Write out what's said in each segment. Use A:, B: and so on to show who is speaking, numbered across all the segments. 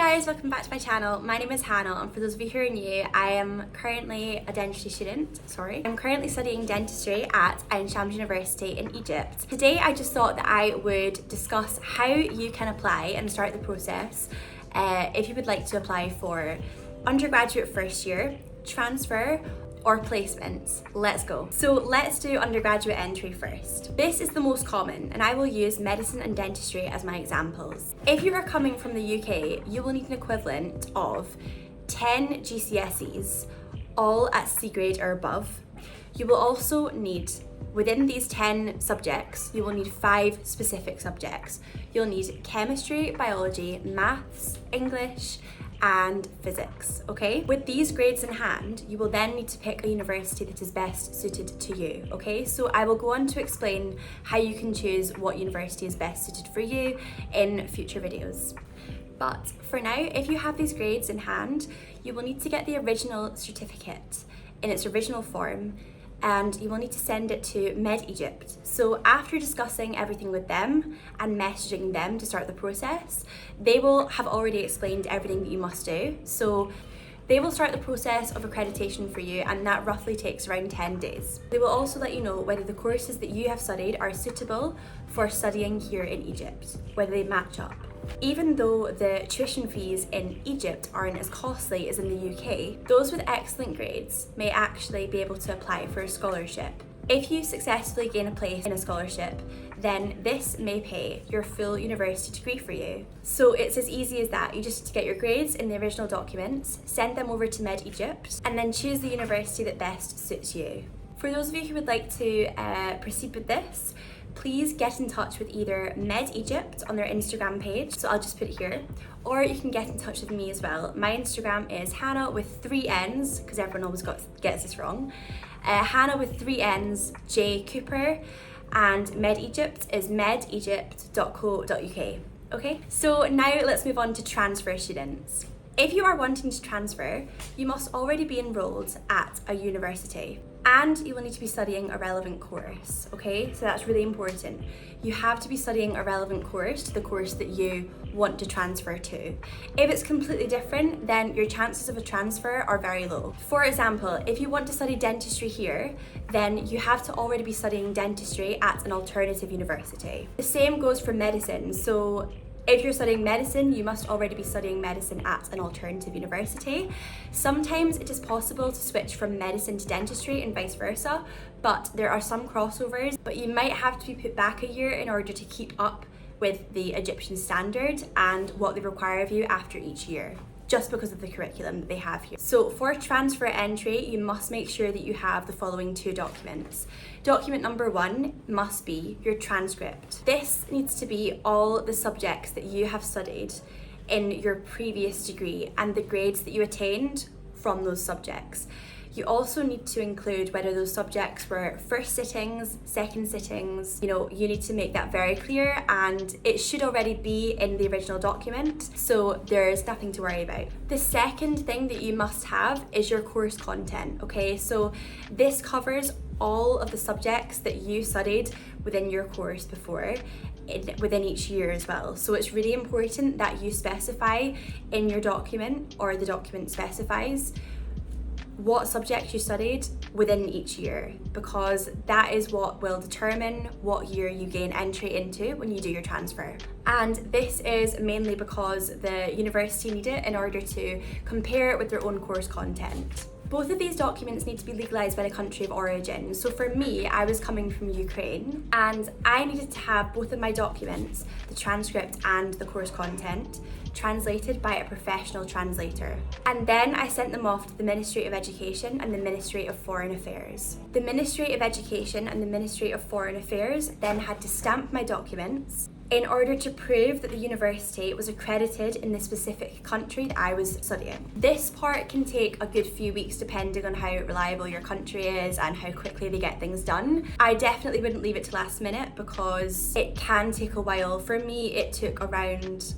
A: guys, welcome back to my channel. My name is Hannah, and for those of you who are new, I am currently a dentistry student. I'm currently studying dentistry at Untitled University in Egypt. Today I just thought that I would discuss how you can apply and start the process if you would like to apply for undergraduate first year, transfer, or placements. Let's go. So let's do undergraduate entry first. This is the most common, and I will use medicine and dentistry as my examples. If you are coming from the UK, you will need an equivalent of 10 GCSEs, all at C grade or above. You will also need, within these 10 subjects, you will need 5 specific subjects. You'll need chemistry, biology, maths, English, and physics, okay? With these grades in hand, you will then need to pick a university that is best suited to you, okay? So I will go on to explain how you can choose what university is best suited for you in future videos. But for now, if you have these grades in hand, you will need to get the original certificate in its original form, and you will need to send it to Med Egypt. So after discussing everything with them and messaging them to start the process, they will have already explained everything that you must do. So they will start the process of accreditation for you, and that roughly takes around 10 days. They will also let you know whether the courses that you have studied are suitable for studying here in Egypt, whether they match up. Even though the tuition fees in Egypt aren't as costly as in the UK, those with excellent grades may actually be able to apply for a scholarship. If you successfully gain a place in a scholarship, then this may pay your full university degree for you. So it's as easy as that. You just need to get your grades in the original documents, send them over to Med Egypt, and then choose the university that best suits you. For those of you who would like to proceed with this, please get in touch with either Med Egypt on their Instagram page, so I'll just put it here, or you can get in touch with me as well. My Instagram is Hannah with 3 N's, because everyone always gets this wrong. Hannah with 3 N's, J Cooper, and Med Egypt is medegypt.co.uk. Okay, so now let's move on to transfer students. If you are wanting to transfer, you must already be enrolled at a university, and you will need to be studying a relevant course, okay? So that's really important. You have to be studying a relevant course to the course that you want to transfer to. If it's completely different, then your chances of a transfer are very low. For example, if you want to study dentistry here, then you have to already be studying dentistry at an alternative university. The same goes for medicine. So if you're studying medicine, you must already be studying medicine at an alternative university. Sometimes it is possible to switch from medicine to dentistry and vice versa, but there are some crossovers, but you might have to be put back a year in order to keep up with the Egyptian standard and what they require of you after each year, just because of the curriculum that they have here. So for transfer entry, you must make sure that you have the following 2 documents. Document number 1 must be your transcript. This needs to be all the subjects that you have studied in your previous degree and the grades that you attained from those subjects. You also need to include whether those subjects were first sittings, second sittings. You need to make that very clear, and it should already be in the original document, so there's nothing to worry about. The second thing that you must have is your course content, okay? So this covers all of the subjects that you studied within your course before, within each year as well. So it's really important that you specify in your document, or the document specifies, what subjects you studied within each year, because that is what will determine what year you gain entry into when you do your transfer. And this is mainly because the university need it in order to compare it with their own course content. Both of these documents need to be legalised by the country of origin. So for me, I was coming from Ukraine, and I needed to have both of my documents, the transcript and the course content, translated by a professional translator. And then I sent them off to the Ministry of Education and the Ministry of Foreign Affairs. The Ministry of Education and the Ministry of Foreign Affairs then had to stamp my documents in order to prove that the university was accredited in the specific country that I was studying. This part can take a good few weeks depending on how reliable your country is and how quickly they get things done. I definitely wouldn't leave it to last minute because it can take a while. For me, it took around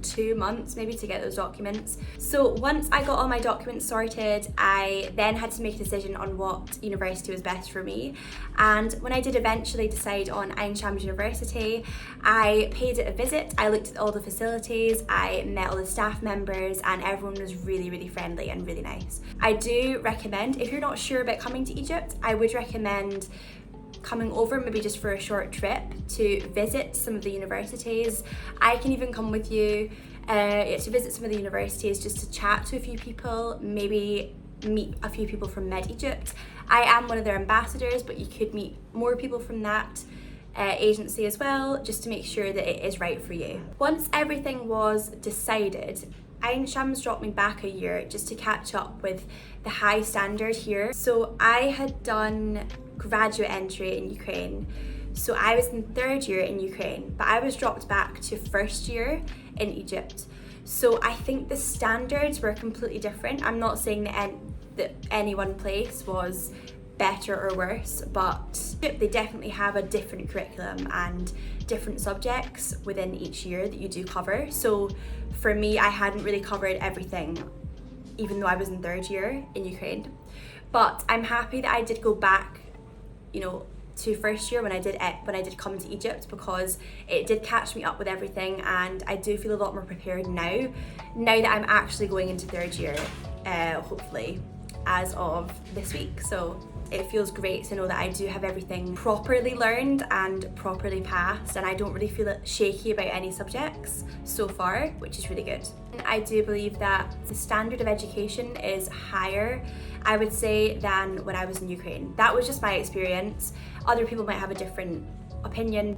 A: 2 2 months maybe to get those documents. So once I got all my documents sorted, I then had to make a decision on what university was best for me. And when I did eventually decide on Untitled University, I paid it a visit. I looked at all the facilities, I met all the staff members, and everyone was really, really friendly and really nice. I do recommend, if you're not sure about coming to Egypt, I would recommend coming over maybe just for a short trip to visit some of the universities. I can even come with you to visit some of the universities just to chat to a few people, maybe meet a few people from Med Egypt. I am one of their ambassadors, but you could meet more people from that agency as well, just to make sure that it is right for you. Once everything was decided, Ain Shams dropped me back a year just to catch up with the high standard here. So I had done graduate entry in Ukraine. So I was in 3rd year in Ukraine, but I was dropped back to 1st year in Egypt. So I think the standards were completely different. I'm not saying that any one place was better or worse, but they definitely have a different curriculum and different subjects within each year that you do cover. So for me, I hadn't really covered everything, even though I was in 3rd year in Ukraine. But I'm happy that I did go back, to 1st year when I did come to Egypt, because it did catch me up with everything, and I do feel a lot more prepared now that I'm actually going into 3rd year, hopefully as of this week. So it feels great to know that I do have everything properly learned and properly passed, and I don't really feel shaky about any subjects so far, which is really good. I do believe that the standard of education is higher, I would say, than when I was in Ukraine. That was just my experience. Other people might have a different opinion.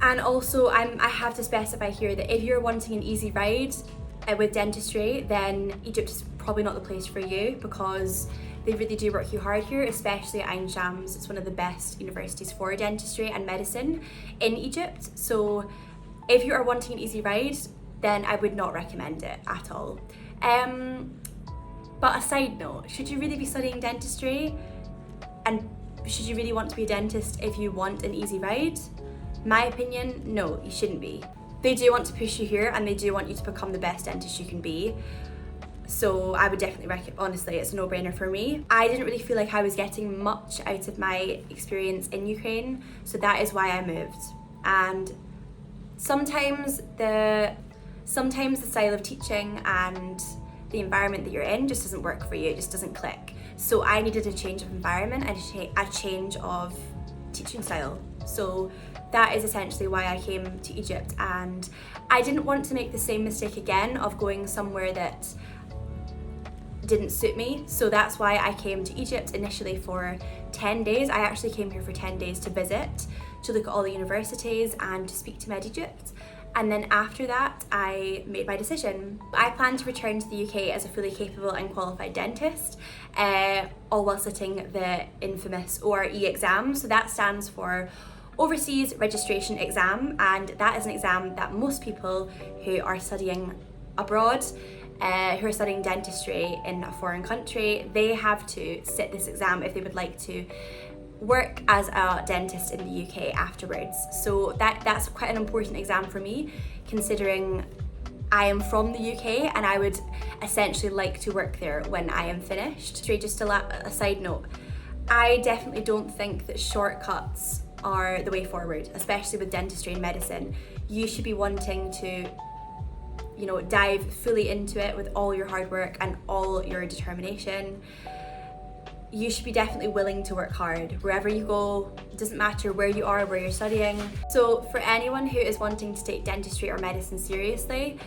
A: And also I have to specify here that if you're wanting an easy ride with dentistry, then Egypt is probably not the place for you, because they really do work you hard here, especially at Ain Shams. It's one of the best universities for dentistry and medicine in Egypt. So if you are wanting an easy ride, then I would not recommend it at all. But a side note, should you really be studying dentistry? And should you really want to be a dentist if you want an easy ride? My opinion, no, you shouldn't be. They do want to push you here, and they do want you to become the best dentist you can be. So I would definitely recommend, honestly, it's a no-brainer for me. I didn't really feel like I was getting much out of my experience in Ukraine, so that is why I moved. And sometimes the style of teaching and the environment that you're in just doesn't work for you, it just doesn't click. So I needed a change of environment and a change of teaching style. So that is essentially why I came to Egypt, and I didn't want to make the same mistake again of going somewhere that didn't suit me. So that's why I came to Egypt initially for 10 days. I actually came here for 10 days to visit, to look at all the universities and to speak to Med Egypt. And then after that, I made my decision. I plan to return to the UK as a fully capable and qualified dentist, all while sitting the infamous ORE exam. So that stands for Overseas Registration Exam, and that is an exam that most people who are studying abroad, who are studying dentistry in a foreign country, they have to sit this exam if they would like to work as a dentist in the UK afterwards. So that's quite an important exam for me, considering I am from the UK and I would essentially like to work there when I am finished. Just a side note, I definitely don't think that shortcuts are the way forward, especially with dentistry and medicine. You should be wanting to dive fully into it with all your hard work and all your determination. You should be definitely willing to work hard wherever you go. It doesn't matter where you are, where you're studying. So for anyone who is wanting to take dentistry or medicine seriously,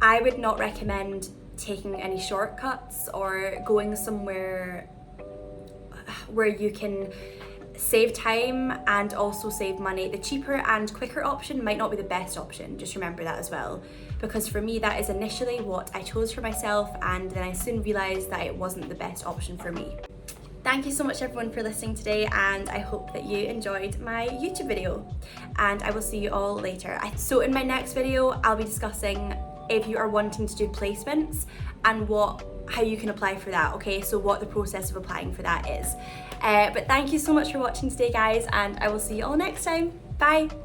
A: I would not recommend taking any shortcuts or going somewhere where you can save time and also save money. The cheaper and quicker option might not be the best option, just remember that as well, because for me that is initially what I chose for myself, and then I soon realised that it wasn't the best option for me. Thank you so much everyone for listening today, and I hope that you enjoyed my YouTube video, and I will see you all later. So in my next video I'll be discussing if you are wanting to do placements and how you can apply for that, okay? So what the process of applying for that is. But thank you so much for watching today guys, and I will see you all next time. Bye!